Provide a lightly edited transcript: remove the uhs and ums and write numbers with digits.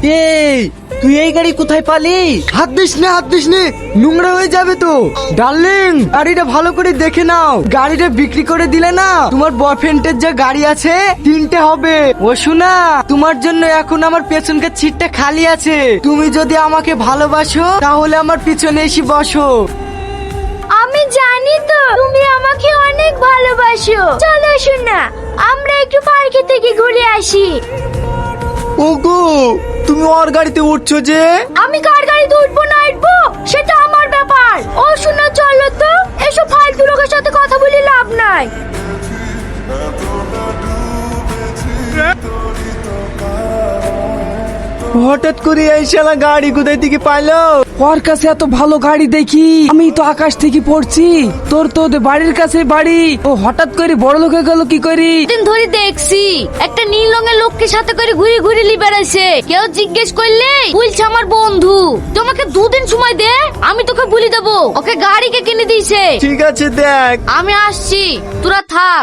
এই তুই এই গাড়ি কোথায় পালি? হাত দিস নে নোংরা হয়ে যাবে তো। ডার্লিং, গাড়িটা ভালো করে দেখে নাও, গাড়িটা বিক্রি করে দিলে না তোমার বয়ফ্রেন্ডের যে গাড়ি আছে 3টে হবে। ও শোনা, তোমার জন্য এখন আমার পেছনকার সিটটা খালি আছে, তুমি যদি আমাকে ভালোবাসো তাহলে আমার পিছনে এসে বসো। আমি জানি তো তুমি আমাকে অনেক ভালোবাসো। চলো শোনা, আমরা একটু পার্কে থেকে ঘুরে আসি। ওগো, তুমি ওর গাড়িতে উঠছো যে? আমি কার গাড়িতে উঠবো না উঠবো সেটা আমার ব্যাপার। ও শোনা, চলো তো, এসব ফালতু লোকের সাথে কথা বলে লাভ নাই। হঠাৎ করে এই শালা গাড়ি কোথায় থেকে পাইলো? ওর কাছে এত ভালো গাড়ি দেখি আমি তো আকাশ থেকে পড়ছি। তোর তো ওদের বাড়ির কাছে বাড়ি, ও হঠাৎ করে বড় লোকে গেল কি করি? দিন ধরে দেখছি একটা নীল রঙের লোককে সাথে করে ঘুরে ঘুরে বেড়াইছে। কেউ জিজ্ঞেস করলে বলছে আমার বন্ধু। তোমাকে 2 দিন সময় দে, আমি তোকে বলে দেবো ওকে গাড়িকে কিনে দিয়েছে। ঠিক আছে দেখ। আমি আসছি, তোরা থাক।